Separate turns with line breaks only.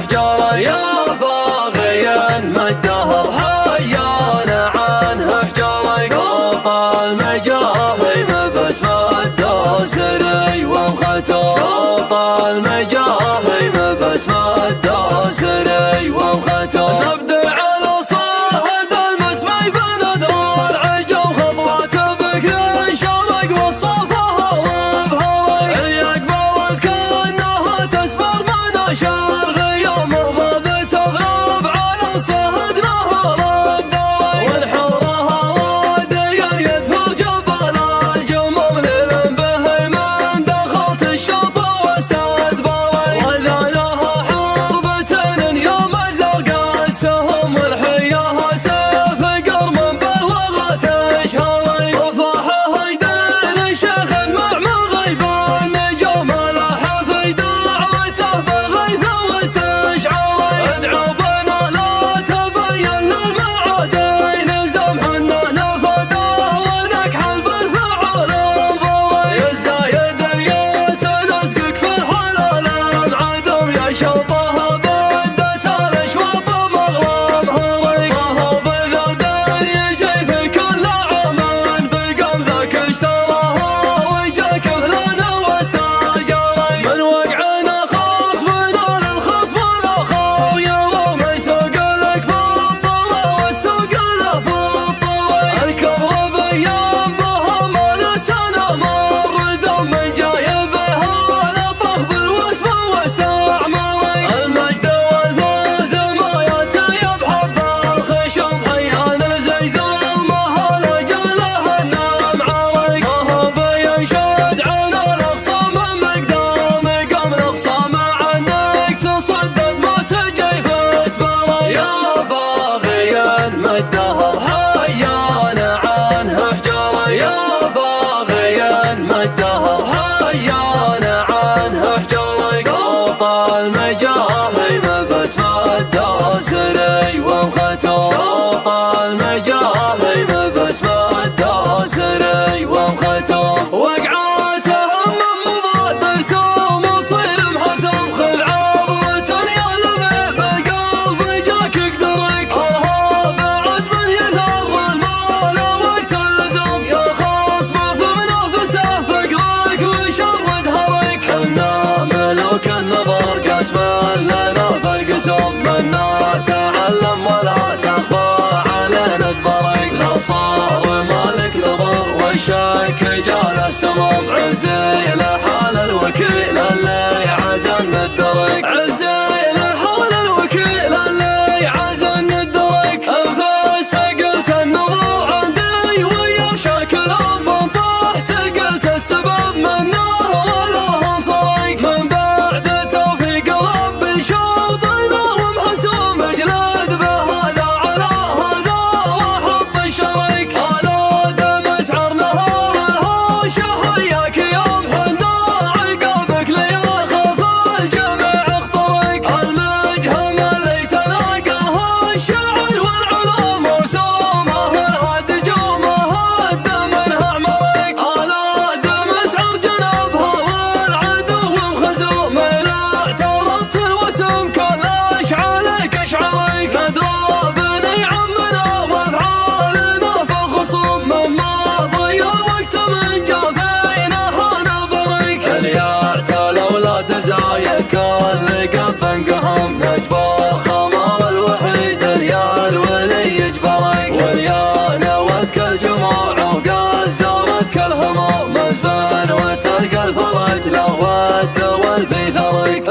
احجاري يا باغيا مجده حيانا عنه احجاري كوف المجاهيم باسم الدوسري ومختوم كوف المجاهيم باسم الدوسري ومختوم نبدأ على صاحب المسمى بنذر العجو خطوة بكر شرق والصفا وبهوي يقبل كأنها تسبر من شر غيومه بذ تغرب على الصهد نهر الدوي والحورها واديا يدفر جبل الجموم لمن به من دخلت الشط واستدبوي وذا لها حربة يوم زرقاء السهم والحياها سيف قرم بالوغى تشهوي وفاحه يدين الشيخ مع مغيب النجوم لاح في دعوته بالغيث واستشعري ادعو بنا لا تبين للمعادين زمحنا نفده ونكحل بالفعل انضوي يا الزايد يتنسقك في الحلال عدم يا شطه بدت الاشواط مغرم هري ما هو بذردين يجي في كل عام بقم ذاك اشتراها وجاك اهلنا واستاجري من وقعنا خصمنا للخصم الاخو يوم يسوق لك فالطوى وتسوق له فالطوي الكبر بايام بهم السنه مر دم جايبها لطخ بالوسم واستعمري المجد والفوز ما ياتي بحب الخشم حيان الزيزان ما هو جله النام عري ما هو بينشد عن الاخصام مقدام قام الاخصام عنك تصدق ما تجي في اسبري يا باغيا مجده حيانا عنه احجاري يا باغيا مجده حيانا عنه احجاري كوف المجاهيم باسم الدوسري ومختوم كوف المجاهيم باسم الدوسري ومختوم وقعاتهم من مضاد سوم وصيم حتم خلعابة يا لمي بالقلب جاك اقدرك ارهاب عزم يثر المال وقت اللزوم يا خصم في منافسه فقرك وشرد هرك حنا ملوك النظر قسم لنا في القسوم منا تعلم ولا تخفى علينا البرق الاصفار ومالك نظر والشك جال السموم عزي لحال الوكيل اللي عزن الدرك عزي لحال الوكيل اللي عزن الدرك انفست قلت النظر عندي ويا شكل من طحت قلت السبب من نار ولا صريق من بعد توفيق ربي شوط لهم حسوم اجلد بهذا على هذا وحط الشريك على دم اسعر نهار الهوشه حياك يوم حنا عقابك لياخذ الجميع اخترق المجهم اللي تلاقاها الشعر والعلوم وسومه الهد جومه الدم منها عمرك على دم اسعر جنبها والعدو مخزوم لا اعترضت الوسم كلش عليك اشعرك مدرابني عمنا وافعالنا في الخصوم من ماضي الوقت من جابينا حنا بريك اليارت الاولاد زايد كل قب انقهم نجبر خمر الوحيد اليال ولي يجبرك واليانا وتك الجموع وقال زارتك الهموم مزبن وتلقى الفرج لو ود والفي ثرك